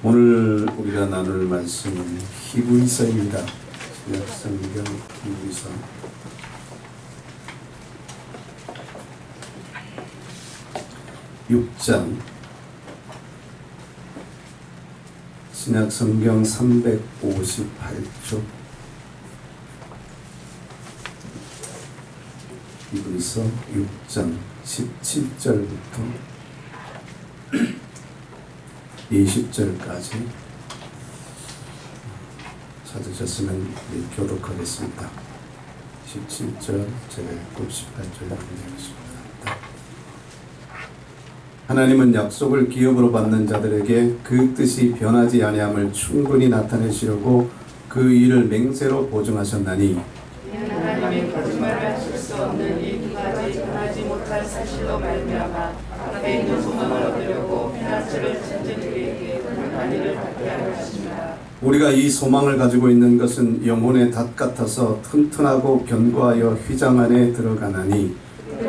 오늘 우리가 나눌 말씀은 히브리서입니다. 신약성경 히브리서 6장, 신약성경 358쪽, 히브리서 6장 17절부터 20절까지 찾으셨으면 교독하겠습니다. 17절, 제가 18절 읽겠습니다. 하나님은 약속을 기업으로 받는 자들에게 그 뜻이 변하지 아니함을 충분히 나타내시려고 그 일을 맹세로 보증하셨나니, 하나님의 거짓말을 하실 수 없는 이 두 가지 변하지 못할 사실로 말미암아 앞에 있는 소망을 얻으려고 피난처를 찾는 그에게 불가한 일을 받게 하려 하십니다. 우리가 이 소망을 가지고 있는 것은 영혼의 닷 같아서 튼튼하고 견고하여 휘장 안에 들어가나니,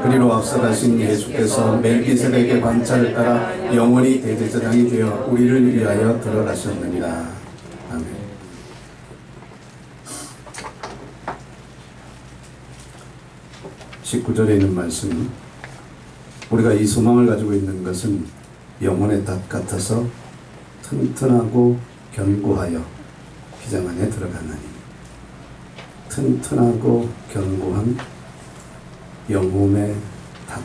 그리로 앞서 가신 예수께서 멜기세덱의 관찰을 따라 영원히 대제사장이 되어 우리를 위하여 들어가셨느니라. 아멘. (19절에) 있는 말씀, 우리가 이 소망을 가지고 있는 것은 영혼의 닷 같아서 튼튼하고 견고하여 휘장 안에 들어가나니, 튼튼하고 견고한 영혼의 닷.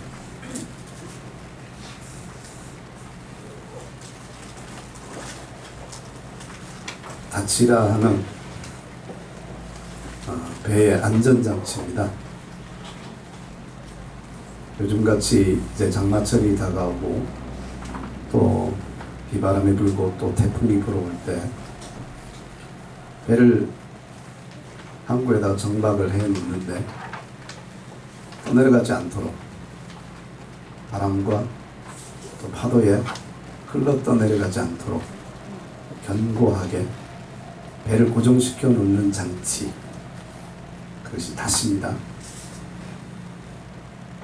닷이라 하는 배의 안전장치입니다. 요즘같이 이제 장마철이 다가오고 또 비바람이 불고 또 태풍이 불어올 때 배를 항구에다 정박을 해 놓는데 떠내려가지 않도록 바람과 또 파도에 흘러 떠내려가지 않도록 견고하게 배를 고정시켜 놓는 장치, 그것이 닷입니다.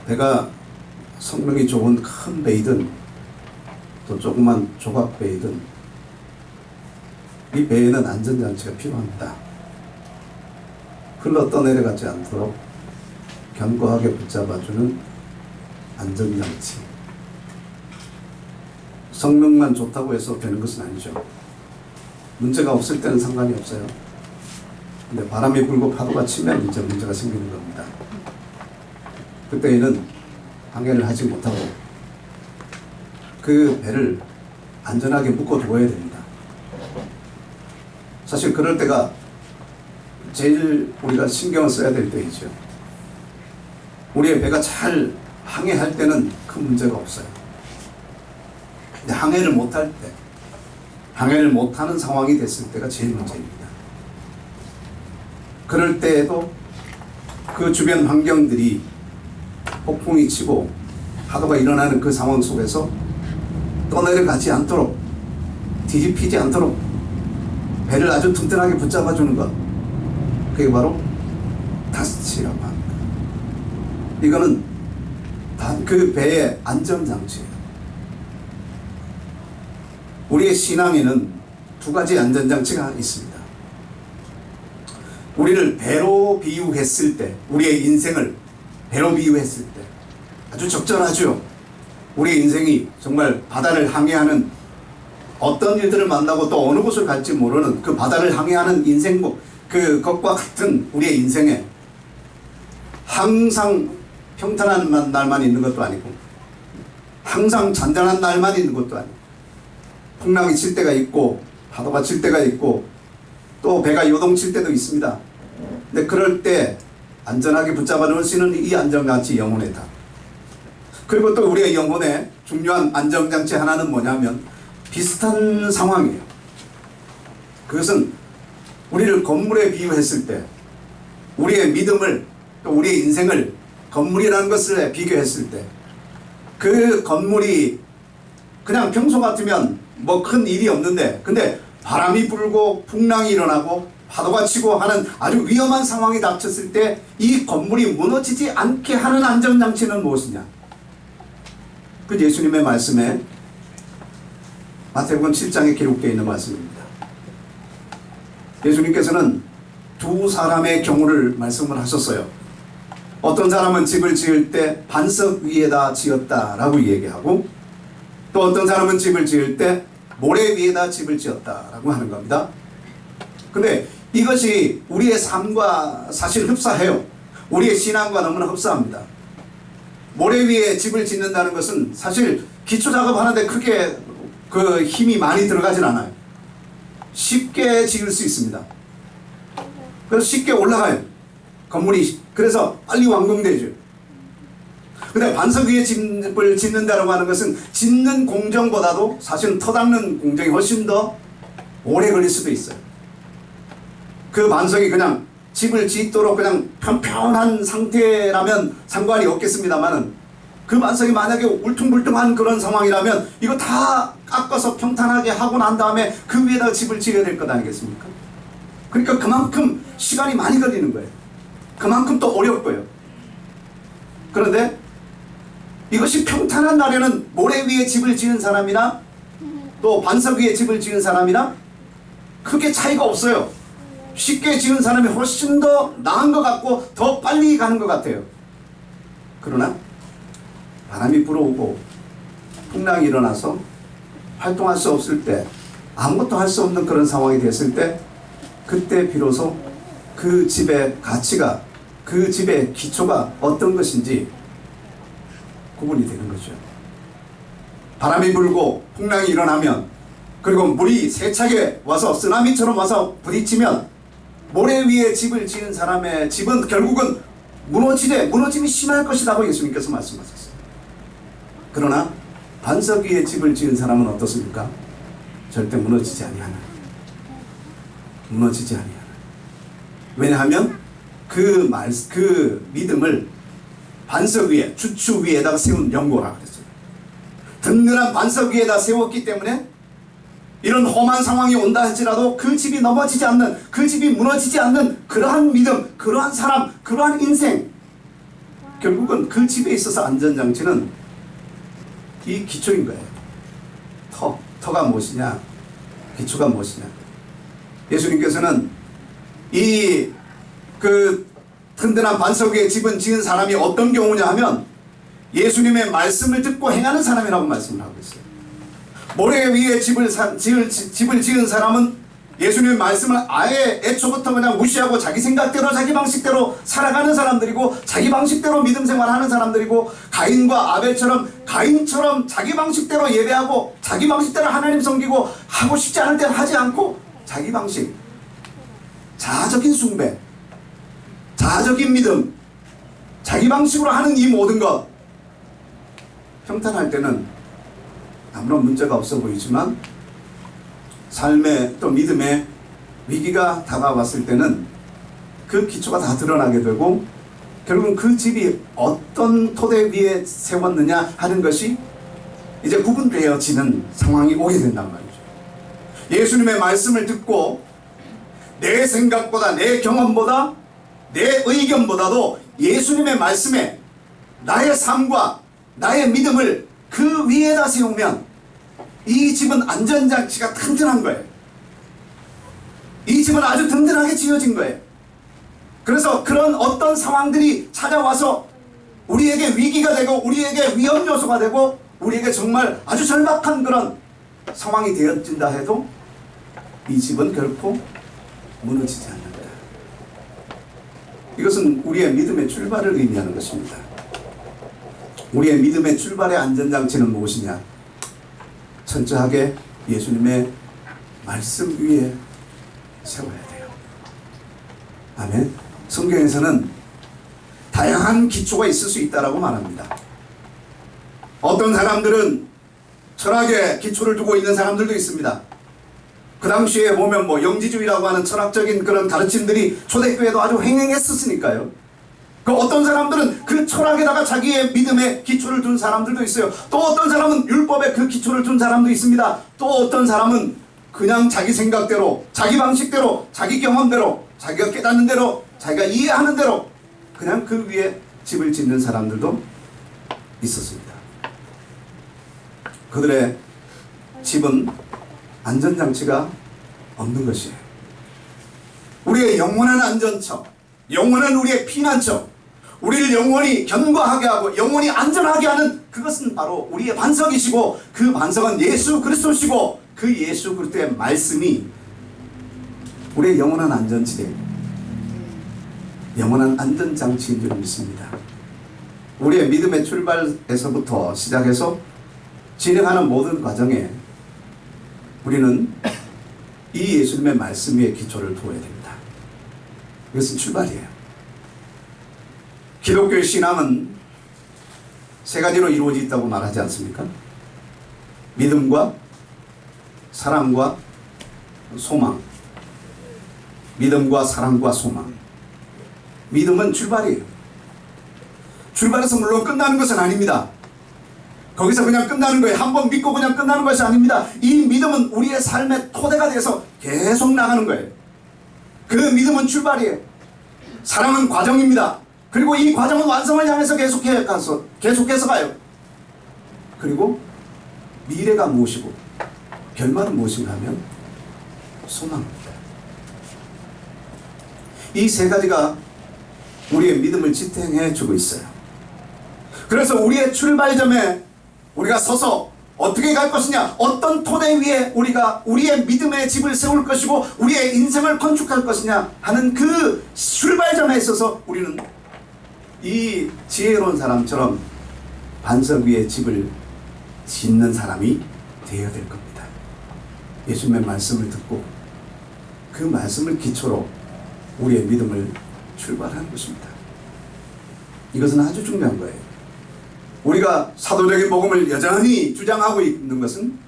배가 성능이 좋은 큰 배이든 또 조그만 조각 배이든 이 배에는 안전장치가 필요합니다. 흘러 떠내려가지 않도록 견고하게 붙잡아주는 안전장치. 성능만 좋다고 해서 되는 것은 아니죠. 문제가 없을 때는 상관이 없어요. 근데 바람이 불고 파도가 치면 이제 문제가 생기는 겁니다. 그때에는 항해를 하지 못하고 그 배를 안전하게 묶어두어야 됩니다. 사실 그럴 때가 제일 우리가 신경을 써야 될 때이죠. 우리의 배가 잘 항해할 때는 큰 문제가 없어요. 근데 항해를 못할 때, 항해를 못하는 상황이 됐을 때가 제일 문제입니다. 그럴 때에도 그 주변 환경들이 폭풍이 치고 파도가 일어나는 그 상황 속에서 떠내려가지 않도록, 뒤집히지 않도록 배를 아주 튼튼하게 붙잡아주는 것, 그게 바로 닷이라고 합니다. 이거는 그 배의 안전장치예요. 우리의 신앙에는 두 가지 안전장치가 있습니다. 우리를 배로 비유했을 때, 우리의 인생을 배로 비유했을 때 아주 적절하죠. 우리의 인생이 정말 바다를 항해하는, 어떤 일들을 만나고 또 어느 곳을 갈지 모르는 그 바다를 항해하는 인생곡, 그것과 같은 우리의 인생에 항상 평탄한 날만 있는 것도 아니고 항상 잔잔한 날만 있는 것도 아니고 풍랑이 칠 때가 있고 파도가 칠 때가 있고 또 배가 요동칠 때도 있습니다. 근데 그럴 때 안전하게 붙잡아 놓을 수 있는 이 안전장치, 영혼의 닷. 그리고 또 우리의 영혼의 중요한 안전장치 하나는 뭐냐면 비슷한 상황이에요. 그것은 우리를 건물에 비유했을 때, 우리의 믿음을 또 우리의 인생을 건물이라는 것을 비교했을 때, 그 건물이 그냥 평소 같으면 뭐 큰 일이 없는데, 근데 바람이 불고 풍랑이 일어나고 파도가 치고 하는 아주 위험한 상황이 닥쳤을 때 이 건물이 무너지지 않게 하는 안전장치는 무엇이냐? 그 예수님의 말씀에 마태복음 7장에 기록되어 있는 말씀입니다. 예수님께서는 두 사람의 경우를 말씀을 하셨어요. 어떤 사람은 집을 지을 때 반석 위에다 지었다라고 얘기하고, 또 어떤 사람은 집을 지을 때 모래 위에다 집을 지었다라고 하는 겁니다. 근데 이것이 우리의 삶과 사실 흡사해요. 우리의 신앙과 너무나 흡사합니다. 모래 위에 집을 짓는다는 것은 사실 기초 작업하는데 크게 그 힘이 많이 들어가진 않아요. 쉽게 지을 수 있습니다. 그래서 쉽게 올라가요. 건물이. 그래서 빨리 완공되죠. 근데 반석 위에 집을 짓는다고 하는 것은 짓는 공정보다도 사실은 터닦는 공정이 훨씬 더 오래 걸릴 수도 있어요. 그 반석이 그냥 집을 짓도록 그냥 편편한 상태라면 상관이 없겠습니다만은, 그 반석이 만약에 울퉁불퉁한 그런 상황이라면 이거 다 깎아서 평탄하게 하고 난 다음에 그 위에다가 집을 지어야 될 것 아니겠습니까? 그러니까 그만큼 시간이 많이 걸리는 거예요. 그만큼 또 어렵고요. 그런데 이것이 평탄한 날에는 모래 위에 집을 지은 사람이나 또 반석 위에 집을 지은 사람이나 크게 차이가 없어요. 쉽게 지은 사람이 훨씬 더 나은 것 같고 더 빨리 가는 것 같아요. 그러나 바람이 불어오고 풍랑이 일어나서 활동할 수 없을 때, 아무것도 할 수 없는 그런 상황이 됐을 때, 그때 비로소 그 집의 가치가, 그 집의 기초가 어떤 것인지 구분이 되는 거죠. 바람이 불고 풍랑이 일어나면, 그리고 물이 세차게 와서 쓰나미처럼 와서 부딪히면 모래 위에 집을 지은 사람의 집은 결국은 무너짐이 심할 것이라고 예수님께서 말씀하셨어요. 그러나 반석 위에 집을 지은 사람은 어떻습니까? 절대 무너지지 아니하나요. 무너지지 아니하나요. 왜냐하면 그 믿음을 반석 위에, 주추 위에다가 세운 연고라고 그랬어요. 든든한 반석 위에다 세웠기 때문에 이런 험한 상황이 온다 할지라도 그 집이 넘어지지 않는, 그 집이 무너지지 않는 그러한 믿음, 그러한 사람, 그러한 인생, 결국은 그 집에 있어서 안전장치는 이 기초인 거예요. 터가 무엇이냐, 기초가 무엇이냐. 예수님께서는 그 든든한 반석 위에 집은 지은 사람이 어떤 경우냐 하면 예수님의 말씀을 듣고 행하는 사람이라고 말씀을 하고 있어요. 모래 위에 집을 지은 사람은 예수님의 말씀을 아예 애초부터 그냥 무시하고 자기 생각대로 자기 방식대로 살아가는 사람들이고, 자기 방식대로 믿음 생활하는 사람들이고, 가인과 아벨처럼 가인처럼 자기 방식대로 예배하고 자기 방식대로 하나님 섬기고, 하고 싶지 않을 때는 하지 않고 자기 방식, 자아적인 숭배, 자아적인 믿음, 자기 방식으로 하는 이 모든 것, 평탄할 때는 아무런 문제가 없어 보이지만 삶의 또 믿음의 위기가 다가왔을 때는 그 기초가 다 드러나게 되고, 결국은 그 집이 어떤 토대 위에 세웠느냐 하는 것이 이제 구분되어지는 상황이 오게 된단 말이죠. 예수님의 말씀을 듣고 내 생각보다, 내 경험보다, 내 의견보다도 예수님의 말씀에 나의 삶과 나의 믿음을 그 위에다 세우면 이 집은 안전장치가 튼튼한 거예요. 이 집은 아주 든든하게 지어진 거예요. 그래서 그런 어떤 상황들이 찾아와서 우리에게 위기가 되고, 우리에게 위험 요소가 되고, 우리에게 정말 아주 절박한 그런 상황이 되어진다 해도 이 집은 결코 무너지지 않는다. 이것은 우리의 믿음의 출발을 의미하는 것입니다. 우리의 믿음의 출발의 안전장치는 무엇이냐? 철저하게 예수님의 말씀 위에 세워야 돼요. 아멘. 성경에서는 다양한 기초가 있을 수 있다라고 말합니다. 어떤 사람들은 철학에 기초를 두고 있는 사람들도 있습니다. 그 당시에 보면 영지주의라고 하는 철학적인 그런 가르침들이 초대교회도 아주 횡행했었으니까요. 그 어떤 사람들은 그 철학에다가 자기의 믿음의 기초를 둔 사람들도 있어요. 또 어떤 사람은 율법에 그 기초를 둔 사람도 있습니다. 또 어떤 사람은 그냥 자기 생각대로, 자기 방식대로, 자기 경험대로, 자기가 깨닫는 대로, 자기가 이해하는 대로 그냥 그 위에 집을 짓는 사람들도 있었습니다. 그들의 집은 안전장치가 없는 것이에요. 우리의 영원한 안전처, 영원한 우리의 피난처, 우리를 영원히 견고하게 하고 영원히 안전하게 하는 그것은 바로 우리의 반석이시고, 그 반석은 예수 그리스도시고, 그 예수 그리스도의 말씀이 우리의 영원한 안전지대, 영원한 안전장치인 줄 믿습니다. 우리의 믿음의 출발에서부터 시작해서 진행하는 모든 과정에 우리는 이 예수님의 말씀 위에 기초를 두어야 됩니다. 이것은 출발이에요. 기독교의 신앙은 세 가지로 이루어져 있다고 말하지 않습니까? 믿음과 사랑과 소망. 믿음과 사랑과 소망. 믿음은 출발이에요. 출발해서 물론 끝나는 것은 아닙니다. 거기서 그냥 끝나는 거예요. 한번 믿고 그냥 끝나는 것이 아닙니다. 이 믿음은 우리의 삶의 토대가 돼서 계속 나가는 거예요. 그 믿음은 출발이에요. 사랑은 과정입니다. 그리고 이 과정은 완성을 향해서 계속해서 가요. 그리고 미래가 무엇이고 결말은 무엇인가 하면 소망입니다. 이 세 가지가 우리의 믿음을 지탱해 주고 있어요. 그래서 우리의 출발점에 우리가 서서 어떻게 갈 것이냐, 어떤 토대 위에 우리가 우리의 믿음의 집을 세울 것이고 우리의 인생을 건축할 것이냐 하는 그 출발점에 있어서 우리는 이 지혜로운 사람처럼 반석 위에 집을 짓는 사람이 되어야 될 겁니다. 예수님의 말씀을 듣고 그 말씀을 기초로 우리의 믿음을 출발하는 것입니다. 이것은 아주 중요한 거예요. 우리가 사도적인 복음을 여전히 주장하고 있는 것은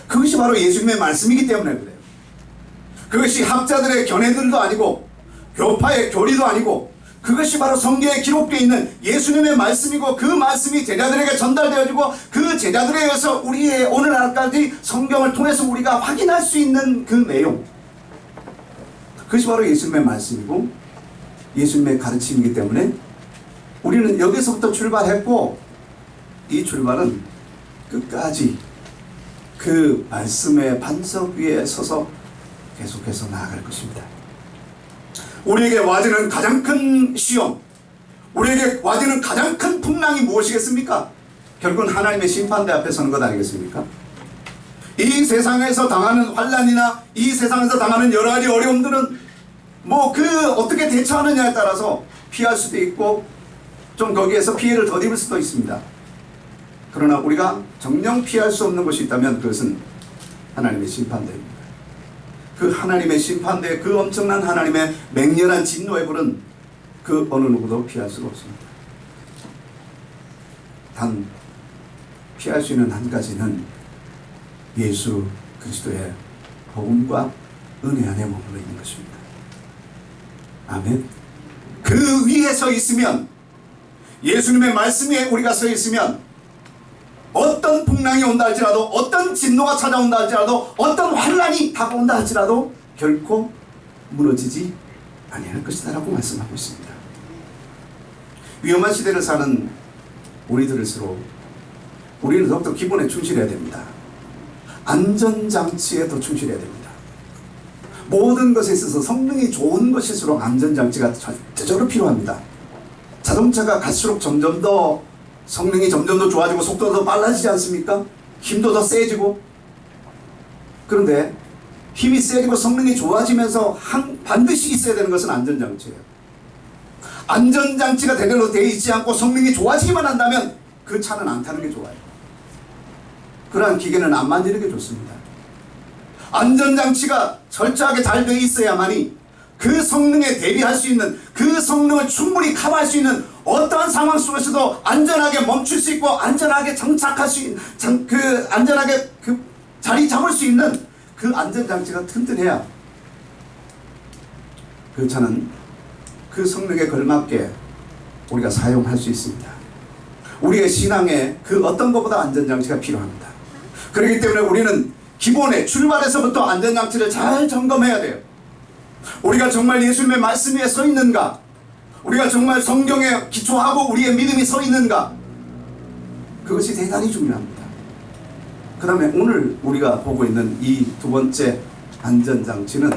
그것이 바로 예수님의 말씀이기 때문에 그래요. 그것이 학자들의 견해들도 아니고 교파의 교리도 아니고 그것이 바로 성경에 기록되어 있는 예수님의 말씀이고, 그 말씀이 제자들에게 전달되어지고 그 제자들에 의해서 우리의 오늘날까지 성경을 통해서 우리가 확인할 수 있는 그 내용, 그것이 바로 예수님의 말씀이고 예수님의 가르침이기 때문에 우리는 여기서부터 출발했고, 이 출발은 끝까지 그 말씀의 반석 위에 서서 계속해서 나아갈 것입니다. 우리에게 와지는 가장 큰 시험, 우리에게 와지는 가장 큰 풍랑이 무엇이겠습니까? 결국은 하나님의 심판대 앞에 서는 것 아니겠습니까? 이 세상에서 당하는 환난이나 이 세상에서 당하는 여러 가지 어려움들은 어떻게 대처하느냐에 따라서 피할 수도 있고 좀 거기에서 피해를 더 입을 수도 있습니다. 그러나 우리가 정녕 피할 수 없는 것이 있다면 그것은 하나님의 심판대입니다. 그 하나님의 심판대, 그 엄청난 하나님의 맹렬한 진노의 불은 그 어느 누구도 피할 수가 없습니다. 단 피할 수 있는 한 가지는 예수 그리스도의 복음과 은혜 안에 머물러 있는 것입니다. 아멘. 그 위에 서 있으면, 예수님의 말씀 위에 우리가 서 있으면 어떤 풍랑이 온다 할지라도, 어떤 진노가 찾아온다 할지라도, 어떤 환난이 다가온다 할지라도 결코 무너지지 아니할 것이다 라고 말씀하고 있습니다. 위험한 시대를 사는 우리들일수록 우리는 더욱더 기본에 충실해야 됩니다. 안전장치에 더 충실해야 됩니다. 모든 것에 있어서 성능이 좋은 것일수록 안전장치가 절대로 필요합니다. 자동차가 갈수록 점점 더 성능이 점점 더 좋아지고 속도도 더 빨라지지 않습니까? 힘도 더 세지고. 그런데 힘이 세지고 성능이 좋아지면서 반드시 있어야 되는 것은 안전장치예요. 안전장치가 제대로 되어 있지 않고 성능이 좋아지기만 한다면 그 차는 안 타는 게 좋아요. 그러한 기계는 안 만지는 게 좋습니다. 안전장치가 철저하게 잘 되어 있어야만이 그 성능에 대비할 수 있는, 그 성능을 충분히 커버할 수 있는 어떠한 상황 속에서도 안전하게 멈출 수 있고 안전하게 정착할 수 있는, 안전하게 자리 잡을 수 있는 그 안전장치가 튼튼해야 그 차는 그 성능에 걸맞게 우리가 사용할 수 있습니다. 우리의 신앙에 그 어떤 것보다 안전장치가 필요합니다. 그렇기 때문에 우리는 기본에 출발에서부터 안전장치를 잘 점검해야 돼요. 우리가 정말 예수님의 말씀 위에 서 있는가? 우리가 정말 성경에 기초하고 우리의 믿음이 서 있는가? 그것이 대단히 중요합니다. 그 다음에 오늘 우리가 보고 있는 이 두 번째 안전장치는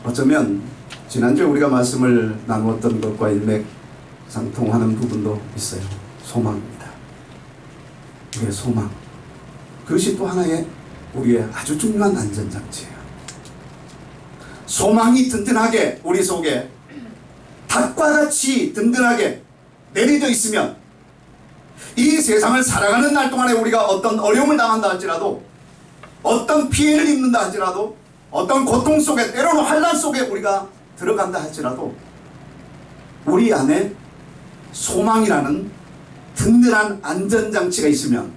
어쩌면 지난주에 우리가 말씀을 나누었던 것과 일맥상통하는 부분도 있어요. 소망입니다. 우리의 소망. 그것이 또 하나의 우리의 아주 중요한 안전장치예요. 소망이 든든하게 우리 속에 닭과 같이 든든하게 내려져 있으면 이 세상을 살아가는 날 동안에 우리가 어떤 어려움을 당한다 할지라도, 어떤 피해를 입는다 할지라도, 어떤 고통 속에, 때로는 환난 속에 우리가 들어간다 할지라도 우리 안에 소망이라는 든든한 안전장치가 있으면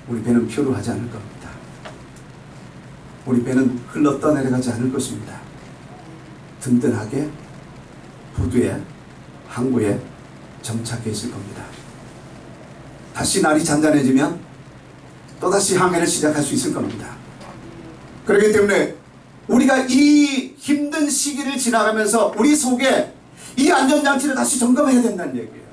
우리 배는 표류하지 않을 겁니다. 우리 배는 흘러 떠내려가지 않을 것입니다. 든든하게 부두에, 항구에 정착해 있을 겁니다. 다시 날이 잔잔해지면 또다시 항해를 시작할 수 있을 겁니다. 그렇기 때문에 우리가 이 힘든 시기를 지나가면서 우리 속에 이 안전장치를 다시 점검해야 된다는 얘기예요.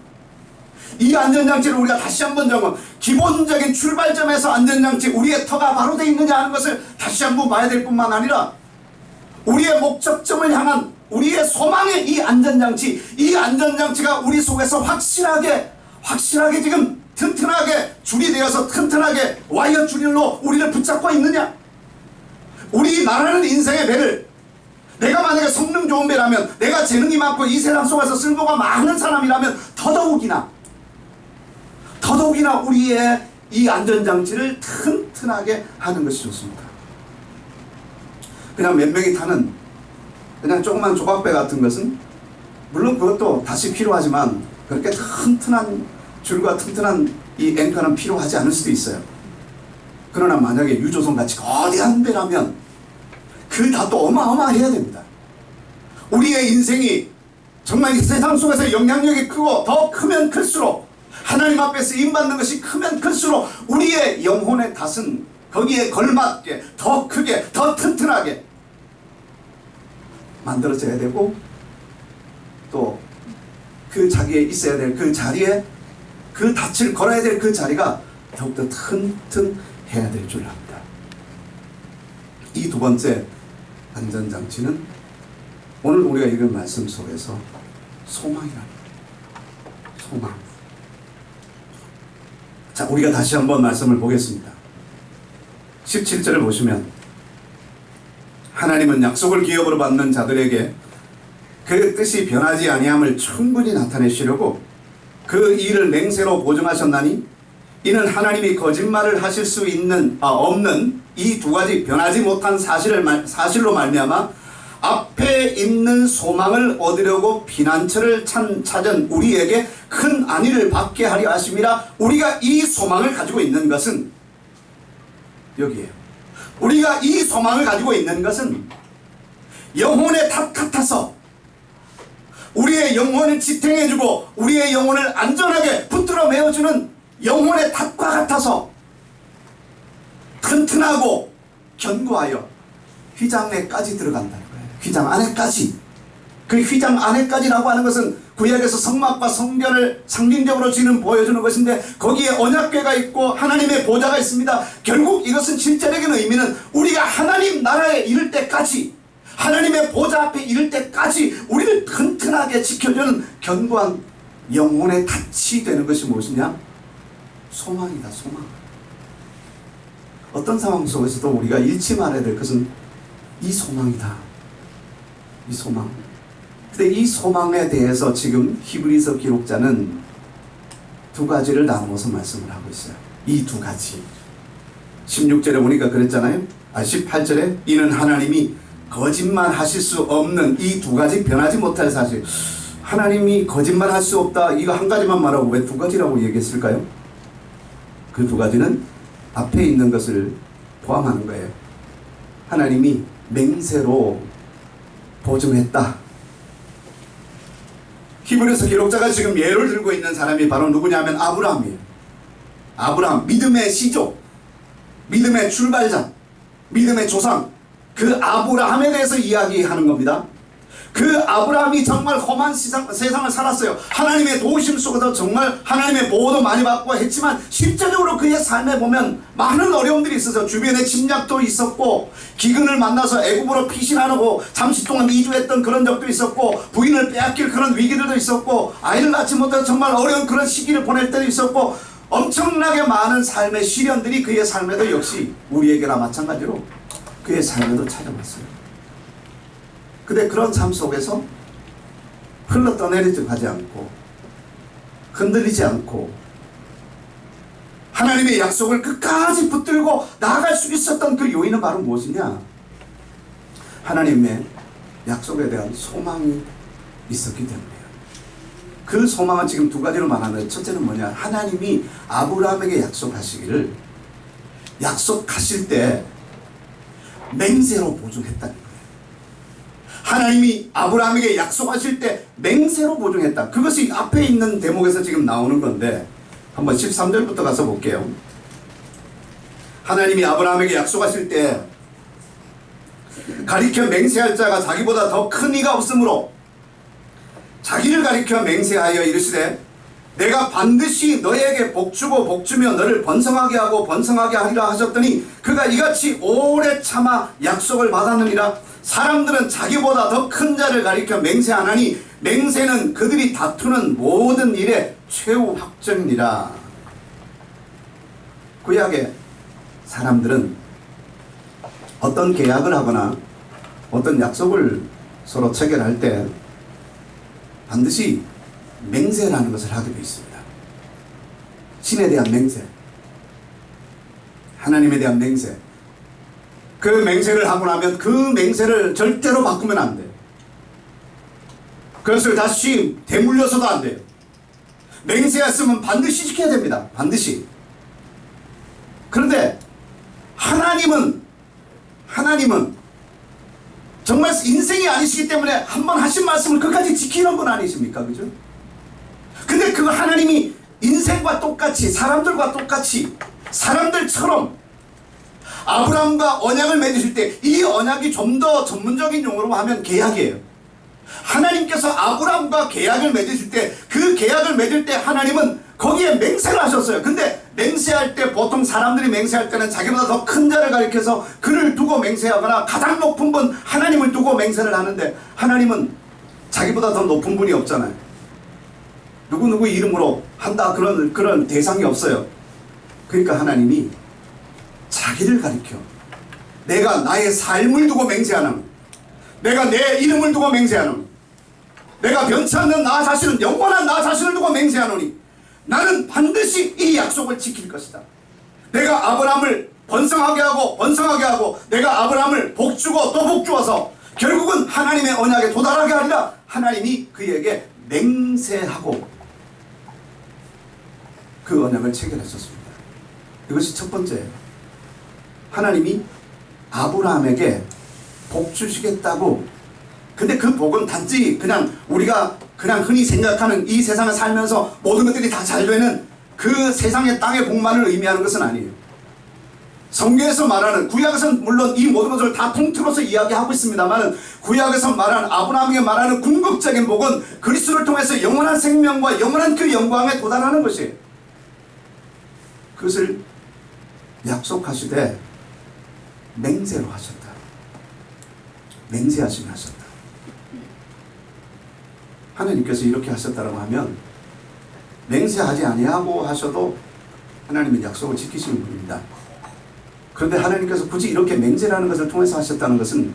이 안전장치를 우리가 다시 한번 점검, 기본적인 출발점에서 안전장치, 우리의 터가 바로 되어 있느냐 하는 것을 다시 한번 봐야 될 뿐만 아니라 우리의 목적점을 향한 우리의 소망의 이 안전장치, 이 안전장치가 우리 속에서 확실하게 지금 튼튼하게 줄이 되어서 튼튼하게 와이어 줄일로 우리를 붙잡고 있느냐. 우리 나라는 인생의 배를, 내가 만약에 성능 좋은 배라면, 내가 재능이 많고 이 세상 속에서 쓸모가 많은 사람이라면 더더욱이나 우리의 이 안전장치를 튼튼하게 하는 것이 좋습니다. 그냥 몇 명이 타는 그냥 조그만 조각배 같은 것은 물론 그것도 다시 필요하지만 그렇게 튼튼한 줄과 튼튼한 이 앵커는 필요하지 않을 수도 있어요. 그러나 만약에 유조선 같이 거대한 배라면 그 닷도 어마어마해야 됩니다. 우리의 인생이 정말 이 세상 속에서 영향력이 크고 더 크면 클수록, 하나님 앞에 쓰임받는 것이 크면 클수록 우리의 영혼의 닷은 거기에 걸맞게 더 크게 더 튼튼하게 만들어져야 되고, 또 그 자기에 있어야 될 그 자리에 그 닻을 걸어야 될 그 자리가 더욱더 튼튼해야 될 줄 압니다. 이 두 번째 안전장치는 오늘 우리가 읽은 말씀 속에서 소망이랍니다. 소망. 자, 우리가 다시 한번 말씀을 보겠습니다. 17절을 보시면 하나님은 약속을 기업으로 받는 자들에게 그 뜻이 변하지 아니함을 충분히 나타내시려고 그 일을 맹세로 보증하셨나니, 이는 하나님이 거짓말을 하실 수 없는 이 두 가지 변하지 못한 사실로 말미암아 앞에 있는 소망을 얻으려고 피난처를 찾은 우리에게 큰 안위를 받게 하려 하심이라. 우리가 이 소망을 가지고 있는 것은 여기에요. 우리가 이 소망을 가지고 있는 것은 영혼의 탑 같아서 우리의 영혼을 지탱해주고 우리의 영혼을 안전하게 붙들어 메워주는 영혼의 탑과 같아서 튼튼하고 견고하여 휘장 내까지 들어간다는 거예요. 휘장 안에까지. 그 휘장 안에까지라고 하는 것은 구약에서 성막과 성전을 상징적으로 보여주는 것인데, 거기에 언약궤가 있고 하나님의 보좌가 있습니다. 결국 이것은 실제적인 의미는 우리가 하나님 나라에 이를 때까지, 하나님의 보좌 앞에 이를 때까지 우리를 튼튼하게 지켜주는 견고한 영혼의 닻이 되는 것이 무엇이냐? 소망이다. 소망. 어떤 상황 속에서도 우리가 잃지 말아야 될 것은 이 소망이다. 이 소망. 근데 이 소망에 대해서 지금 히브리서 기록자는 두 가지를 나누어서 말씀을 하고 있어요. 이 두 가지. 16절에 보니까 그랬잖아요. 18절에 이는 하나님이 거짓말 하실 수 없는 이 두 가지 변하지 못할 사실. 하나님이 거짓말 할 수 없다, 이거 한 가지만 말하고 왜 두 가지라고 얘기했을까요? 그 두 가지는 앞에 있는 것을 포함하는 거예요. 하나님이 맹세로 보증했다. 히브리서 기록자가 지금 예를 들고 있는 사람이 바로 누구냐면 아브라함이에요. 아브라함, 믿음의 시조, 믿음의 출발자, 믿음의 조상, 그 아브라함에 대해서 이야기하는 겁니다. 그 아브라함이 정말 험한 세상을 살았어요. 하나님의 도우심 속에서 정말 하나님의 보호도 많이 받고 했지만 실제적으로 그의 삶에 보면 많은 어려움들이 있어서 주변에 침략도 있었고 기근을 만나서 애굽으로 피신하고 잠시 동안 이주했던 그런 적도 있었고 부인을 빼앗길 그런 위기들도 있었고 아이를 낳지 못해서 정말 어려운 그런 시기를 보낼 때도 있었고 엄청나게 많은 삶의 시련들이 그의 삶에도 역시 우리에게나 마찬가지로 그의 삶에도 찾아왔어요. 근데 그런 삶 속에서 흘러 떠내리지 가지 않고 흔들리지 않고 하나님의 약속을 끝까지 붙들고 나아갈 수 있었던 그 요인은 바로 무엇이냐? 하나님의 약속에 대한 소망이 있었기 때문이에요. 그 소망은 지금 두 가지로 말하는데 첫째는 뭐냐? 하나님이 아브라함에게 약속하시기를 약속하실 때 맹세로 보증했다는 거예요. 하나님이 아브라함에게 약속하실 때 맹세로 보증했다. 그것이 앞에 있는 대목에서 지금 나오는 건데 한번 13절부터 가서 볼게요. 하나님이 아브라함에게 약속하실 때 가리켜 맹세할 자가 자기보다 더 큰 이가 없으므로 자기를 가리켜 맹세하여 이르시되 내가 반드시 너에게 복주고 복주며 너를 번성하게 하고 번성하게 하리라 하셨더니 그가 이같이 오래 참아 약속을 받았느니라. 사람들은 자기보다 더 큰 자를 가리켜 맹세하나니 맹세는 그들이 다투는 모든 일의 최후 확정이니라. 구약의 사람들은 어떤 계약을 하거나 어떤 약속을 서로 체결할 때 반드시 맹세라는 것을 하게 되어 있습니다. 신에 대한 맹세, 하나님에 대한 맹세. 그 맹세를 하고 나면 그 맹세를 절대로 바꾸면 안 돼요. 그것을 다시 되물려서도 안 돼요. 맹세했으면 반드시 지켜야 됩니다. 반드시. 그런데 하나님은 정말 인생이 아니시기 때문에 한번 하신 말씀을 끝까지 지키는 분 아니십니까? 그죠? 근데 그 하나님이 인생과 똑같이 사람들과 똑같이 사람들처럼 아브라함과 언약을 맺으실 때 이 언약이 좀 더 전문적인 용어로 하면 계약이에요. 하나님께서 아브라함과 계약을 맺으실 때 그 계약을 맺을 때 하나님은 거기에 맹세를 하셨어요. 근데 맹세할 때 보통 사람들이 맹세할 때는 자기보다 더 큰 자를 가리켜서 그를 두고 맹세하거나 가장 높은 분 하나님을 두고 맹세를 하는데 하나님은 자기보다 더 높은 분이 없잖아요. 누구누구 이름으로 한다 그런 대상이 없어요. 그러니까 하나님이 자기를 가리켜 내가 나의 삶을 두고 맹세하는, 내가 내 이름을 두고 맹세하는, 내가 변치 않는 나 자신은 영원한 나 자신을 두고 맹세하노니 나는 반드시 이 약속을 지킬 것이다. 내가 아브라함을 번성하게 하고 내가 아브라함을 복주고 또 복주어서 결국은 하나님의 언약에 도달하게 하리라. 하나님이 그에게 맹세하고 그 언약을 체결하셨습니다. 이것이 첫 번째예요. 하나님이 아브라함에게 복 주시겠다고. 근데 그 복은 단지 그냥 우리가 그냥 흔히 생각하는 이 세상을 살면서 모든 것들이 다 잘 되는 그 세상의 땅의 복만을 의미하는 것은 아니에요. 성경에서 말하는, 구약에서는 물론 이 모든 것을 다 통틀어서 이야기하고 있습니다만 구약에서 말하는 아브라함에게 말하는 궁극적인 복은 그리스도를 통해서 영원한 생명과 영원한 그 영광에 도달하는 것이에요. 그것을 약속하시되 맹세로 하셨다. 맹세하시며 하셨다. 하나님께서 이렇게 하셨다고 하면 맹세하지 아니하고 하셔도 하나님은 약속을 지키시는 분입니다. 그런데 하나님께서 굳이 이렇게 맹세라는 것을 통해서 하셨다는 것은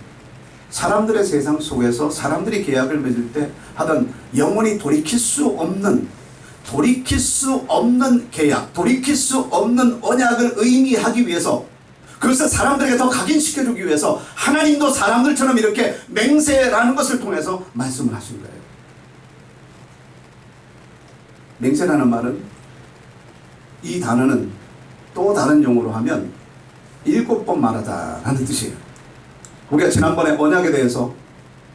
사람들의 세상 속에서 사람들이 계약을 맺을 때 하던 영원히 돌이킬 수 없는 계약, 돌이킬 수 없는 언약을 의미하기 위해서, 그것을 사람들에게 더 각인시켜주기 위해서 하나님도 사람들처럼 이렇게 맹세라는 것을 통해서 말씀을 하신 거예요. 맹세라는 말은, 이 단어는 또 다른 용어로 하면 7번 말하다라는 뜻이에요. 우리가 지난번에 언약에 대해서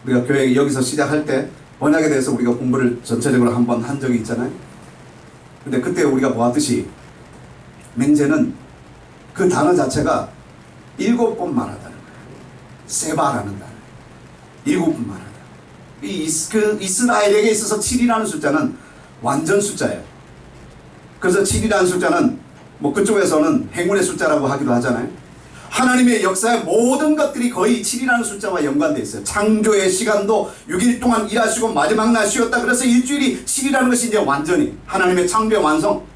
우리가 교회 여기서 시작할 때 언약에 대해서 우리가 공부를 전체적으로 한번 한 적이 있잖아요. 근데 그때 우리가 보았듯이 맹세는 그 단어 자체가 7번 말하다는 거예요. 세바라는 단어. 7번 말하다. 그 이스라엘에게 있어서 7이라는 숫자는 완전 숫자예요. 그래서 7이라는 숫자는 뭐 그쪽에서는 행운의 숫자라고 하기도 하잖아요. 하나님의 역사의 모든 것들이 거의 7이라는 숫자와 연관되어 있어요. 창조의 시간도 6일 동안 일하시고 마지막 날 쉬었다. 그래서 일주일이 7이라는 것이 이제 완전히 하나님의 창조의 완성.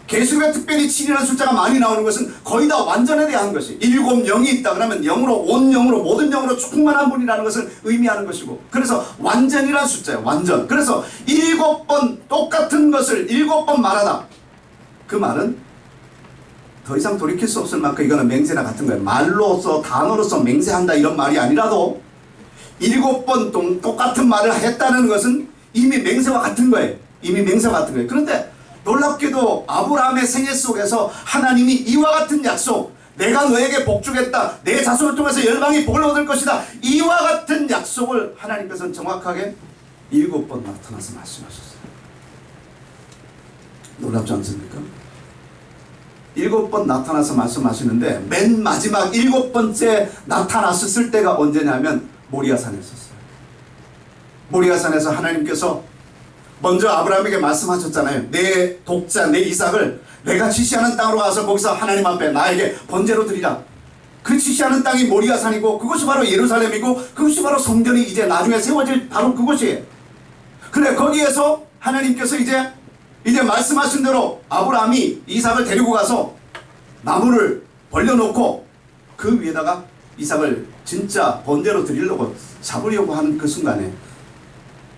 계시록에 특별히 7이라는 숫자가 많이 나오는 것은 거의 다 완전에 대한 것이, 7 영이 있다 그러면 영으로, 온 영으로, 모든 영으로 충만한 분이라는 것을 의미하는 것이고, 그래서 완전이라는 숫자예요. 완전. 그래서 7번 똑같은 것을 7번 말하다. 그 말은 더 이상 돌이킬 수 없을 만큼 이거는 맹세나 같은 거예요. 말로서, 단어로서 맹세한다 이런 말이 아니라도 7번 똑같은 말을 했다는 것은 이미 맹세와 같은 거예요. 이미 맹세와 같은 거예요. 그런데 놀랍게도 아브라함의 생애 속에서 하나님이 이와 같은 약속, 내가 너에게 복 주겠다, 내 자손을 통해서 열방이 복을 얻을 것이다, 이와 같은 약속을 하나님께서는 정확하게 7번 나타나서 말씀하셨어요. 놀랍지 않습니까? 7번 나타나서 말씀하시는데 맨 마지막 7번째 나타났을 때가 언제냐면 모리아산에 있었어요. 모리아산에서 하나님께서 먼저 아브라함에게 말씀하셨잖아요. 내 독자, 내 이삭을 내가 지시하는 땅으로 가서 거기서 하나님 앞에 나에게 번제로 드리라. 그 지시하는 땅이 모리아산이고 그것이 바로 예루살렘이고 그것이 바로 성전이 이제 나중에 세워질 바로 그곳이에요. 그래, 거기에서 하나님께서 이제 말씀하신 대로 아브라함이 이삭을 데리고 가서 나무를 벌려놓고 그 위에다가 이삭을 진짜 번제로 드리려고 잡으려고 하는 그 순간에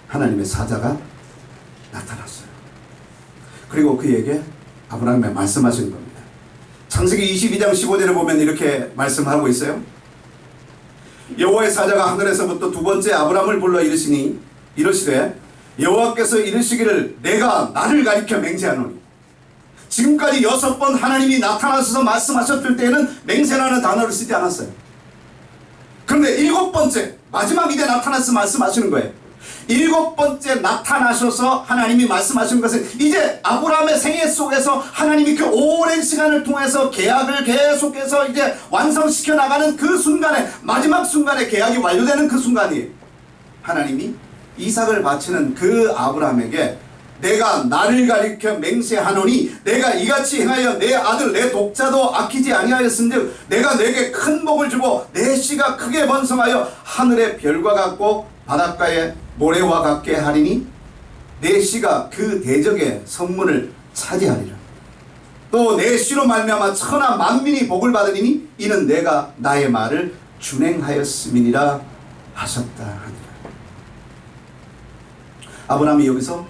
하나님의 사자가 나타났어요. 그리고 그에게 아브라함에 말씀하시는 겁니다. 창세기 22장 15절에 보면 이렇게 말씀하고 있어요. 여호와의 사자가 하늘에서부터 두 번째 아브라함을 불러 이르시되 여호와께서 이르시기를 내가 나를 가리켜 맹세하노니. 지금까지 6번 하나님이 나타나셔서 말씀하셨을 때에는 맹세라는 단어를 쓰지 않았어요. 그런데 7번째 마지막 이제 나타나서 말씀하시는 거예요. 7번째 나타나셔서 하나님이 말씀하신 것은 이제 아브라함의 생애 속에서 하나님이 그 오랜 시간을 통해서 계약을 계속해서 이제 완성시켜 나가는 그 순간에, 마지막 순간에 계약이 완료되는 그 순간이 하나님이 이삭을 바치는 그 아브라함에게 내가 나를 가리켜 맹세하노니 내가 이같이 행하여 내 아들 내 독자도 아끼지 아니하였은즉 내가 내게 큰 복을 주고 내 씨가 크게 번성하여 하늘의 별과 같고 바닷가의 모래와 같게 하리니 내 씨가 그 대적의 성문을 차지하리라. 또 내 씨로 말미암아 천하 만민이 복을 받으리니 이는 내가 나의 말을 준행하였음이니라 하셨다 하니라. 아브라함이 여기서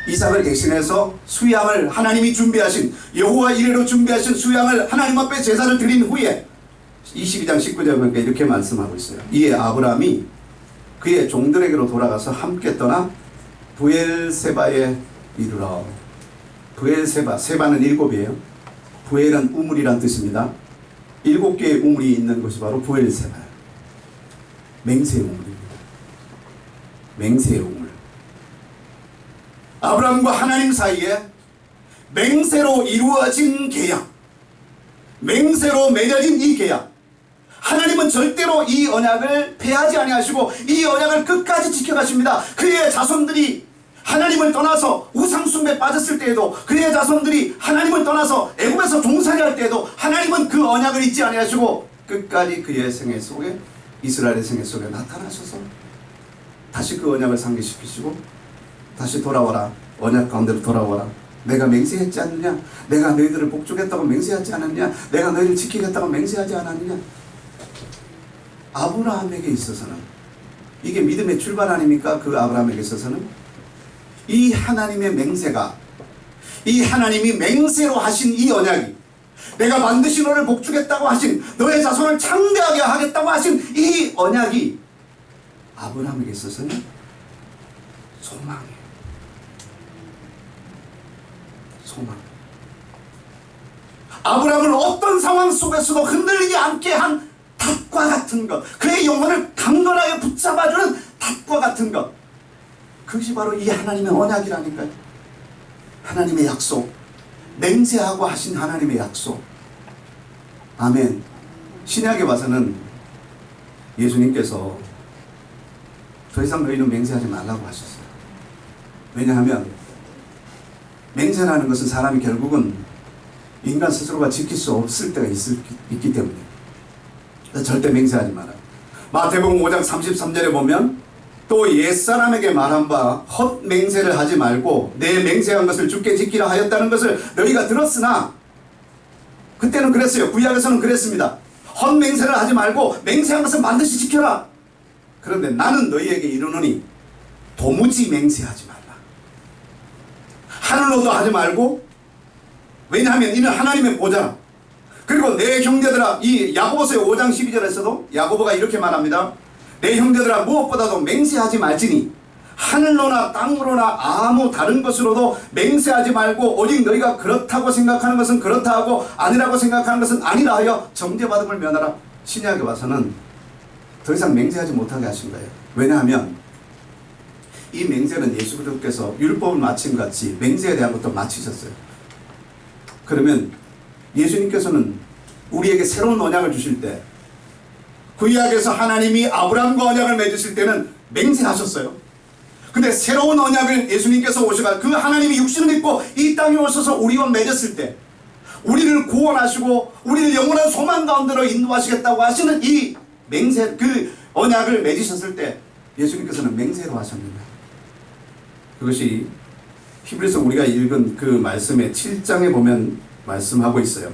이삭을 대신해서 수양을 하나님이 준비하신, 여호와 이레로 준비하신 수양을 하나님 앞에 제사를 드린 후에 22장 19절에 보니까 이렇게 말씀하고 있어요. 이에 아브라함이 그의 종들에게로 돌아가서 함께 떠나 부엘세바에 이르러. 부엘세바, 세바는 7이에요. 부엘은 우물이란 뜻입니다. 7개의 우물이 있는 것이 바로 부엘세바예요. 맹세의 우물입니다. 맹세의 우물. 아브라함과 하나님 사이에 맹세로 이루어진 계약, 맹세로 맺어진 이 계약, 하나님은 절대로 이 언약을 폐하지 아니하시고 이 언약을 끝까지 지켜가십니다. 그의 자손들이 하나님을 떠나서 우상숭배에 빠졌을 때에도, 그의 자손들이 하나님을 떠나서 애굽에서 종살이 할 때에도 하나님은 그 언약을 잊지 아니하시고 끝까지 그의 생애 속에, 이스라엘의 생애 속에 나타나셔서 다시 그 언약을 상기시키시고 다시 돌아와라, 언약 가운데로 돌아와라, 내가 맹세했지 않느냐, 내가 너희들을 복주겠다고 맹세하지 않았느냐, 내가 너희를 지키겠다고 맹세하지 않았느냐. 아브라함에게 있어서는 이게 믿음의 출발 아닙니까? 그 아브라함에게 있어서는 이 하나님의 맹세가, 이 하나님이 맹세로 하신 이 언약이, 내가 반드시 너를 복주겠다고 하신, 너의 자손을 창대하게 하겠다고 하신 이 언약이 아브라함에게 있어서는 소망이에요. 소망. 아브라함을 어떤 상황 속에서도 흔들리지 않게 한 닷과 같은 것, 그의 영혼을 강건하게 붙잡아주는 닷과 같은 것, 그것이 바로 이 하나님의 언약이라니까요. 하나님의 약속, 맹세하고 하신 하나님의 약속. 아멘. 신약에 와서는 예수님께서 더 이상 너희는 맹세하지 말라고 하셨어요. 왜냐하면 맹세라는 것은 사람이 결국은 인간 스스로가 지킬 수 없을 때가 있기 때문에 절대 맹세하지 마라. 마태복음 5장 33절에 보면 또 옛사람에게 말한 바 헛맹세를 하지 말고 내 맹세한 것을 주께 지키라 하였다는 것을 너희가 들었으나, 그때는 그랬어요. 구약에서는 그랬습니다. 헛맹세를 하지 말고 맹세한 것을 반드시 지켜라. 그런데 나는 너희에게 이르노니 도무지 맹세하지 말라. 하늘로도 하지 말고, 왜냐하면 이는 하나님의 보좌라. 그리고 내 형제들아, 이 야고보서의 5장 12절에서도 야고보가 이렇게 말합니다. 내 형제들아, 무엇보다도 맹세하지 말지니 하늘로나 땅으로나 아무 다른 것으로도 맹세하지 말고 오직 너희가 그렇다고 생각하는 것은 그렇다 하고 아니라고 생각하는 것은 아니라 하여 정죄받음을 면하라. 신약에 와서는 더 이상 맹세하지 못하게 하신 거예요. 왜냐하면 이 맹세는 예수 그리스도께서 율법을 마침같이 맹세에 대한 것도 마치셨어요. 그러면 예수님께서는 우리에게 새로운 언약을 주실 때, 구약에서 하나님이 아브라함과 언약을 맺으실 때는 맹세하셨어요. 근데 새로운 언약을 예수님께서 오셔가 그 하나님이 육신을 입고 이 땅에 오셔서 우리와 맺었을 때, 우리를 구원하시고 우리를 영원한 소망 가운데로 인도하시겠다고 하시는 이 맹세, 그 언약을 맺으셨을 때 예수님께서는 맹세로 하셨습니다. 그것이 히브리서 우리가 읽은 그 말씀의 7장에 보면 말씀하고 있어요.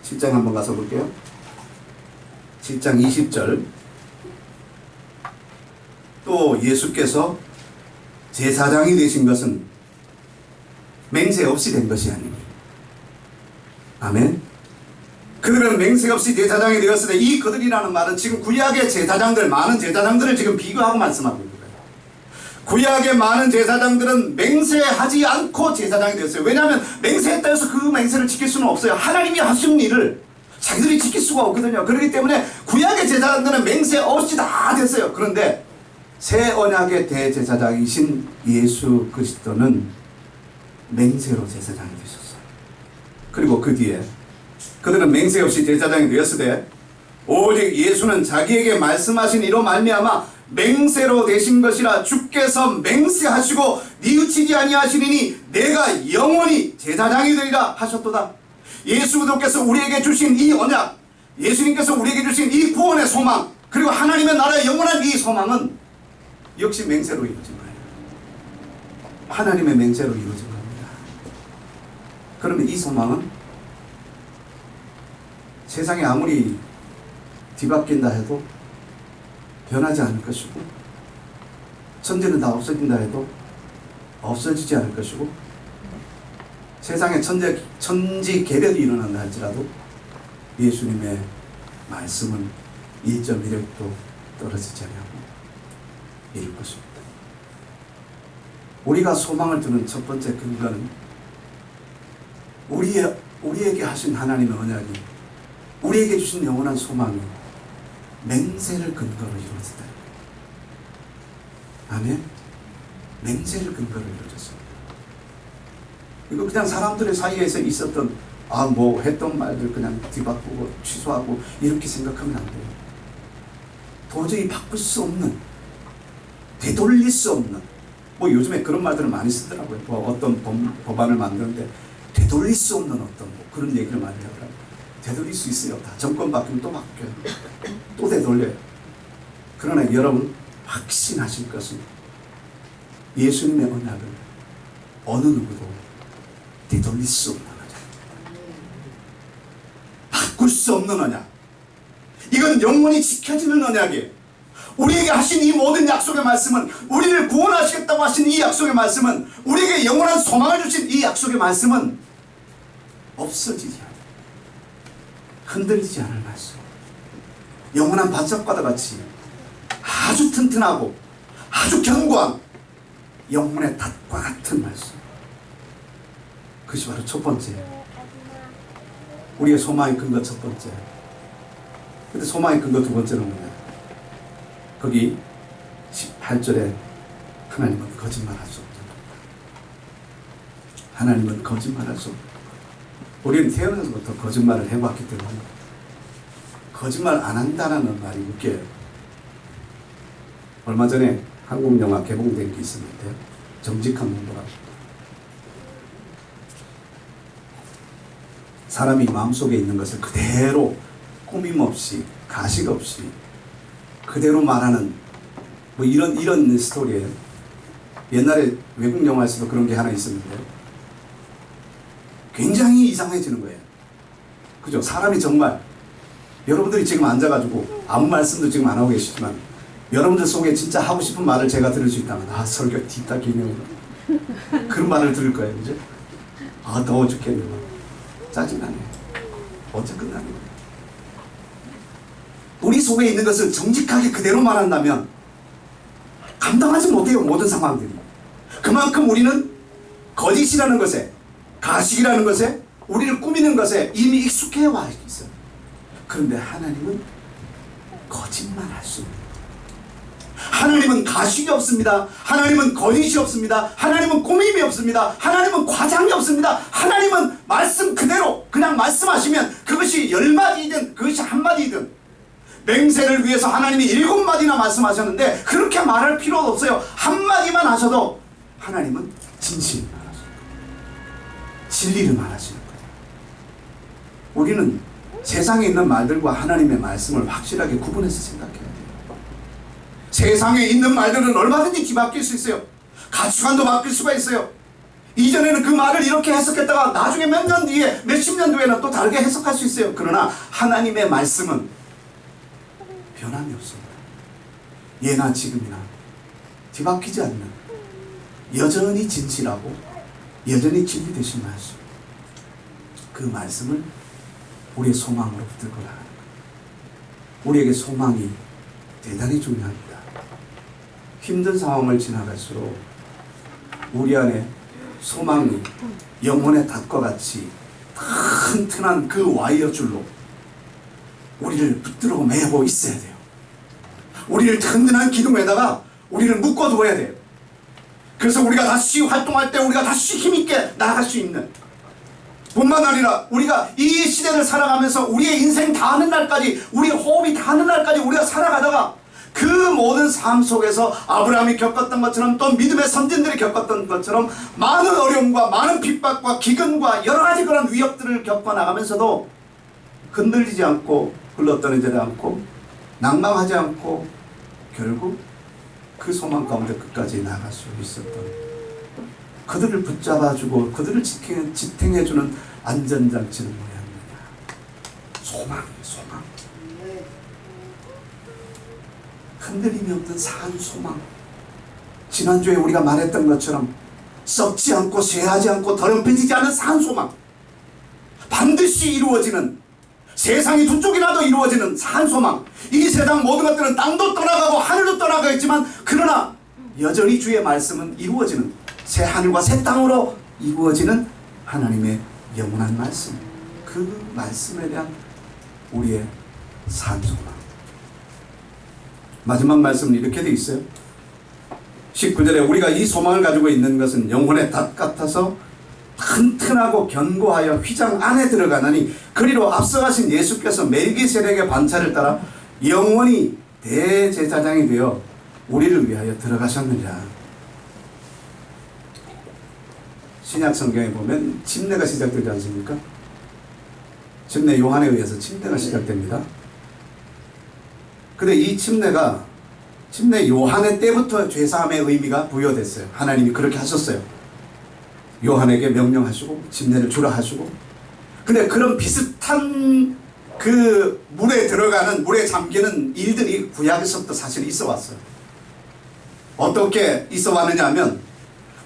7장 한번 가서 볼게요. 7장 20절. 또 예수께서 제사장이 되신 것은 맹세 없이 된 것이 아니니. 아멘. 그들은 맹세 없이 제사장이 되었을 때, 이 그들이라는 말은 지금 구약의 제사장들, 많은 제사장들을 지금 비교하고 말씀하고 있는 거예요. 구약의 많은 제사장들은 맹세하지 않고 제사장이 되었어요. 왜냐하면 맹세했다 해서 그 맹세를 지킬 수는 없어요. 하나님이 하신 일을 자기들이 지킬 수가 없거든요. 그렇기 때문에 구약의 제사장들은 맹세 없이 다 됐어요. 그런데 새 언약의 대제사장이신 예수 그리스도는 맹세로 제사장이 되셨어요. 그리고 그 뒤에 그들은 맹세 없이 제사장이 되었을 때 오직 예수는 자기에게 말씀하신 이로 말미암아 맹세로 되신 것이라 주께서 맹세하시고 뉘우치지 아니하시리니 내가 영원히 제사장이 되리라 하셨도다. 예수 그리스도께서 우리에게 주신 이 언약, 예수님께서 우리에게 주신 이 구원의 소망, 그리고 하나님의 나라의 영원한 이 소망은 역시 맹세로 이루어진 거예요. 하나님의 맹세로 이루어진 겁니다. 그러면 이 소망은 세상에 아무리 뒤바뀐다 해도 변하지 않을 것이고, 천지는 다 없어진다 해도 없어지지 않을 것이고, 세상에 천지 개벽이 일어난다 할지라도 예수님의 말씀은 1.1획도 떨어지지 않고 이룰 것입니다. 우리가 소망을 두는 첫 번째 근거는 우리에게 하신 하나님의 언약이, 우리에게 주신 영원한 소망이 맹세를 근거로 이루어졌다. 아멘. 맹세를 근거로 이루어졌습니다. 이거 그냥 사람들의 사이에서 있었던 뭐 했던 말들 그냥 뒤바꾸고 취소하고 이렇게 생각하면 안 돼요. 도저히 바꿀 수 없는, 되돌릴 수 없는, 요즘에 그런 말들을 많이 쓰더라고요. 어떤 법안을 만드는데 되돌릴 수 없는 어떤 그런 얘기를 많이 하더라고요. 되돌릴 수 있어요. 다 정권 바뀌면 또 바뀌어요. 또 되돌려요. 그러나 여러분 확신하실 것은 예수님의 언약을 어느 누구도 되돌릴 수 없는 언약, 바꿀 수 없는 언약, 이건 영원히 지켜지는 언약이에요. 우리에게 하신 이 모든 약속의 말씀은, 우리를 구원하시겠다고 하신 이 약속의 말씀은, 우리에게 영원한 소망을 주신 이 약속의 말씀은 없어지지 않아요. 흔들리지 않을 말씀, 영원한 반석과도 같이 아주 튼튼하고 아주 견고한 영혼의 닷과 같은 말씀. 그것이 바로 첫 번째, 우리의 소망의 근거 첫 번째. 근데 소망의 근거 두 번째는 뭐냐? 거기 18절에 하나님은 거짓말할 수 없다. 하나님은 거짓말할 수 없다. 우리는 태어나서부터 거짓말을 해왔기 때문에 거짓말 안 한다는 말이 웃겨요. 얼마 전에 한국 영화 개봉된 게 있었는데요. 정직한 문도라고. 사람이 마음속에 있는 것을 그대로 꾸밈 없이 가식 없이 그대로 말하는 뭐 이런 스토리예요. 옛날에 외국 영화에서도 그런 게 하나 있었는데요. 굉장히 이상해지는 거예요. 그죠? 사람이 정말 여러분들이 지금 앉아가지고 아무 말씀도 지금 안 하고 계시지만 여러분들 속에 진짜 하고 싶은 말을 제가 들을 수 있다면 설교 뒤따 기념으로 그런 말을 들을 거예요. 그죠? 더워 죽겠네. 짜증나네. 언제 끝나는 거예요? 우리 속에 있는 것을 정직하게 그대로 말한다면 감당하지 못해요. 모든 상황들이. 그만큼 우리는 거짓이라는 것에, 가식이라는 것에, 우리를 꾸미는 것에 이미 익숙해 와 있어요. 그런데 하나님은 거짓말할 수 없는, 하나님은 가식이 없습니다. 하나님은 거짓이 없습니다. 하나님은 꾸밈이 없습니다. 하나님은 과장이 없습니다. 하나님은 말씀 그대로 그냥 말씀하시면 그것이 10마디이든 그것이 1마디이든, 맹세를 위해서 하나님이 7마디나 말씀하셨는데 그렇게 말할 필요도 없어요. 1마디만 하셔도 하나님은 진실을 말하시는 거예요. 진리를 말하시는 거예요. 우리는 세상에 있는 말들과 하나님의 말씀을 확실하게 구분해서 생각해야 돼요. 세상에 있는 말들은 얼마든지 뒤바뀔 수 있어요. 가치관도 바뀔 수가 있어요. 이전에는 그 말을 이렇게 해석했다가 나중에 몇 년 뒤에, 몇십 년 뒤에는 또 다르게 해석할 수 있어요. 그러나 하나님의 말씀은 변함이 없습니다. 예나 지금이나 뒤바뀌지 않는, 여전히 진실하고 여전히 진리 되신 말씀, 그 말씀을 우리의 소망으로 붙들고 나가는 거예요. 우리에게 소망이 대단히 중요합니다. 힘든 상황을 지나갈수록 우리 안에 소망이 영혼의 닷과 같이 튼튼한 그 와이어 줄로 우리를 붙들어 매고 있어야 돼요. 우리를 든든한 기둥에다가 우리를 묶어두어야 돼요. 그래서 우리가 다시 활동할 때 우리가 다시 힘있게 나아갈 수 있는, 뿐만 아니라 우리가 이 시대를 살아가면서 우리의 인생 다하는 날까지, 우리의 호흡이 다하는 날까지 우리가 살아가다가 그 모든 삶 속에서 아브라함이 겪었던 것처럼, 또 믿음의 선진들이 겪었던 것처럼 많은 어려움과 많은 핍박과 기근과 여러 가지 그런 위협들을 겪어나가면서도 흔들리지 않고 굴러떠내지 않고 낭망하지 않고 결국 그 소망 가운데 끝까지 나아갈 수 있었던, 그들을 붙잡아주고 그들을 지탱해주는 안전장치는 뭐였느냐? 소망. 흔들림이 없는 산 소망. 지난주에 우리가 말했던 것처럼 썩지 않고 쇠하지 않고 더럽혀지지 않은 산 소망. 반드시 이루어지는, 세상이 두 쪽이라도 이루어지는 산 소망. 이 세상 모든 것들은 땅도 떠나가고 하늘도 떠나가겠지만 그러나 여전히 주의 말씀은 이루어지는, 새 하늘과 새 땅으로 이루어지는 하나님의 영원한 말씀. 그 말씀에 대한 우리의 산 소망. 마지막 말씀은 이렇게 되어 있어요. 19절에 우리가 이 소망을 가지고 있는 것은 영혼의 닷 같아서 튼튼하고 견고하여 휘장 안에 들어가나니 그리로 앞서가신 예수께서 멜기세덱의 반차를 따라 영원히 대제사장이 되어 우리를 위하여 들어가셨느니라. 신약 성경에 보면 침례가 시작되지 않습니까? 침례 요한에 의해서 침례가 시작됩니다. 근데 이 침례 요한의 때부터 죄사함의 의미가 부여됐어요. 하나님이 그렇게 하셨어요. 요한에게 명령하시고 침례를 주라 하시고. 근데 그런 비슷한 그 물에 들어가는, 물에 잠기는 일들이 구약에서부터 사실 있어 왔어요. 어떻게 있어 왔느냐 하면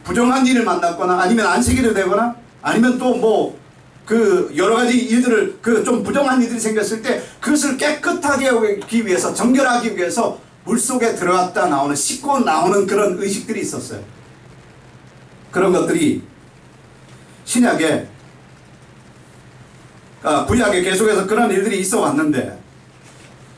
부정한 일을 만났거나 아니면 안식일을 되거나 아니면 또 뭐 그 여러 가지 일들을, 그 좀 부정한 일들이 생겼을 때 그것을 깨끗하게 하기 위해서, 정결하기 위해서 물속에 들어갔다 나오는, 씻고 나오는 그런 의식들이 있었어요. 그런 것들이 신약에, 구약에 계속해서 그런 일들이 있어 왔는데,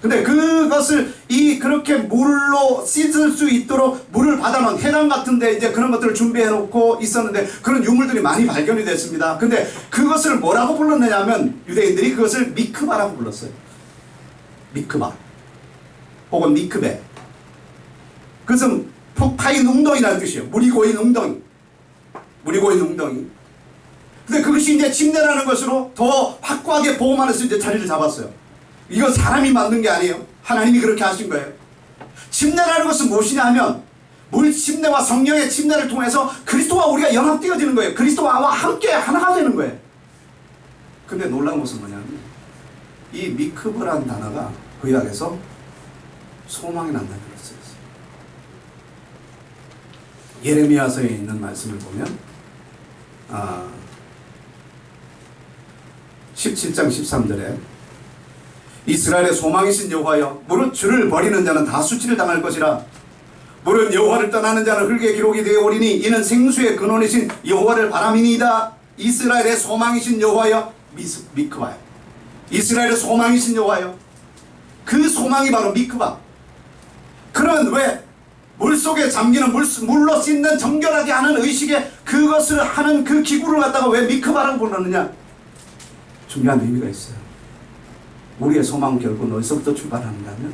근데 그것을 그렇게 물로 씻을 수 있도록 물을 받아놓은 해당 같은데 이제 그런 것들을 준비해 놓고 있었는데 그런 유물들이 많이 발견이 됐습니다. 근데 그것을 뭐라고 불렀느냐면 유대인들이 그것을 미크바라고 불렀어요. 미크바 혹은 미크베. 그것은 폭 파인 웅덩이라는 뜻이에요. 물이 고인 웅덩이. 물이 고인 웅덩이. 근데 그것이 이제 침례라는 것으로 더 확고하게 복음 안에서 이제 자리를 잡았어요. 이건 사람이 만든 게 아니에요. 하나님이 그렇게 하신 거예요. 침례라는 것은 무엇이냐 하면 물 침례와 성령의 침례를 통해서 그리스도와 우리가 연합되어지는 거예요. 그리스도와 함께 하나가 되는 거예요. 근데 놀라운 것은 뭐냐면 이 미크브라는 단어가 구약에서 소망이 난다는 것을 예레미야서에 있는 말씀을 보면 17장 13절에 이스라엘의 소망이신 여호와여 무릇 주를 버리는 자는 다 수치를 당할 것이라 무릇 여호와를 떠나는 자는 흙의 기록이 되어 오리니 이는 생수의 근원이신 여호와를 바람이니이다. 이스라엘의 소망이신 여호와여 미크바요. 이스라엘의 소망이신 여호와여. 그 소망이 바로 미크바. 그러면 왜 물속에 잠기는 물로 씻는 정결하게 하는 의식에 그것을 하는 그 기구를 갖다가 왜 미크바라고 부르느냐? 중요한 의미가 있어요. 우리의 소망은 결국은 어디서부터 출발하는가 하면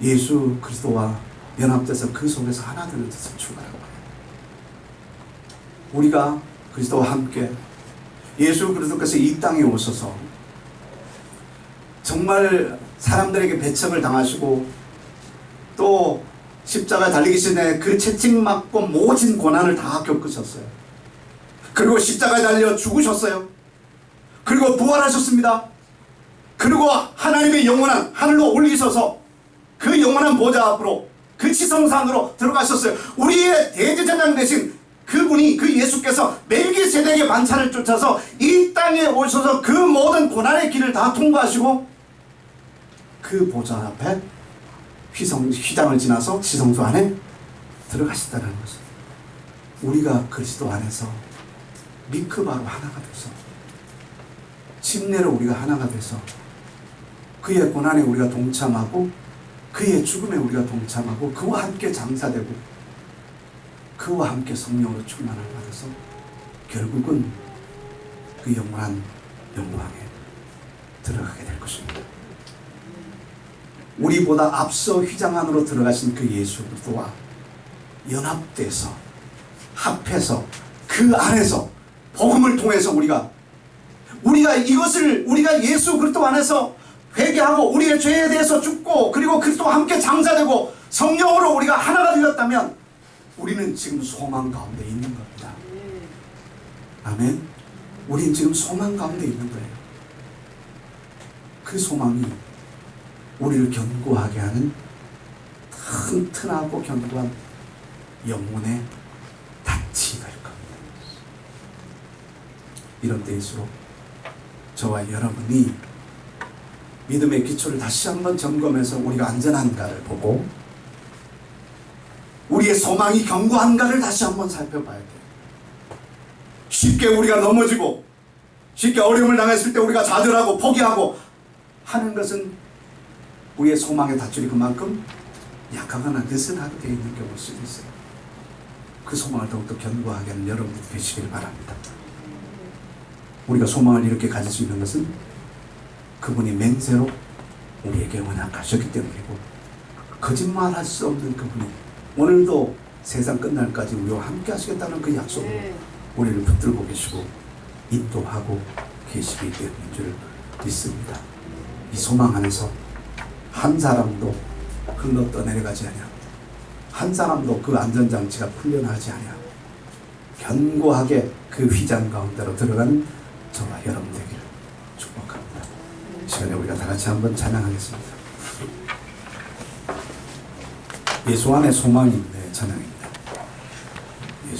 예수 그리스도와 연합돼서 그 속에서 하나 되는 데서 출발하고 해요. 우리가 그리스도와 함께 예수 그리스도께서 이 땅에 오셔서 정말 사람들에게 배척을 당하시고 또 십자가에 달리기 전에 그 채찍맞고 모진 고난을 다 겪으셨어요. 그리고 십자가에 달려 죽으셨어요. 그리고 부활하셨습니다. 그리고 하나님의 영원한 하늘로 올리셔서 그 영원한 보좌 앞으로 그 지성산으로 들어가셨어요. 우리의 대제사장 되신 그분이 그 예수께서 멜기세덱의 반차를 쫓아서 이 땅에 오셔서 그 모든 고난의 길을 다 통과하시고 그 보좌 앞에 휘장을 지나서 지성소 안에 들어가셨다는 것을 우리가 그리스도 안에서 미크바로 하나가 돼서 침례로 우리가 하나가 돼서 그의 고난에 우리가 동참하고 그의 죽음에 우리가 동참하고 그와 함께 장사되고 그와 함께 성령으로 충만을 받아서 결국은 그 영원한 영광에 들어가게 될 것입니다. 우리보다 앞서 휘장 안으로 들어가신 그 예수 그리스도와 연합돼서 합해서 그 안에서 복음을 통해서 우리가 이것을 우리가 예수 그리스도 안에서 회개하고 우리의 죄에 대해서 죽고 그리고 그리스도와 함께 장사되고 성령으로 우리가 하나가 되었다면 우리는 지금 소망 가운데 있는 겁니다. 아멘. 우리는 지금 소망 가운데 있는 거예요. 그 소망이 우리를 견고하게 하는 튼튼하고 견고한 영혼의 닻이 될 겁니다. 이런 때일수록 저와 여러분이 믿음의 기초를 다시 한번 점검해서 우리가 안전한가를 보고 우리의 소망이 견고한가를 다시 한번 살펴봐야 돼요. 쉽게 우리가 넘어지고 쉽게 어려움을 당했을 때 우리가 좌절하고 포기하고 하는 것은 우리의 소망의 밧줄이 그만큼 약하거나 느슨하게 되어 있는 경우일 수도 있어요. 그 소망을 더욱더 견고하게 하는 여러분들 되시길 바랍니다. 우리가 소망을 이렇게 가질 수 있는 것은 그분이 맹세로 우리에게 언약하셨기 때문이고 거짓말할 수 없는 그분이 오늘도 세상 끝날까지 우리와 함께 하시겠다는 그 약속으로 우리를 붙들고 계시고 인도하고 계시기 때문인 줄 믿습니다. 이 소망 안에서 한 사람도 흘러 떠내려가지 아니하고 한 사람도 그 안전장치가 풀려나지 아니하고 견고하게 그 휘장 가운데로 들어가는 저와 여러분 되기를 축복합니다. 이 시간에 우리가 다 같이 한번 찬양하겠습니다. 예수 안에 소망이 있네 찬양입니다.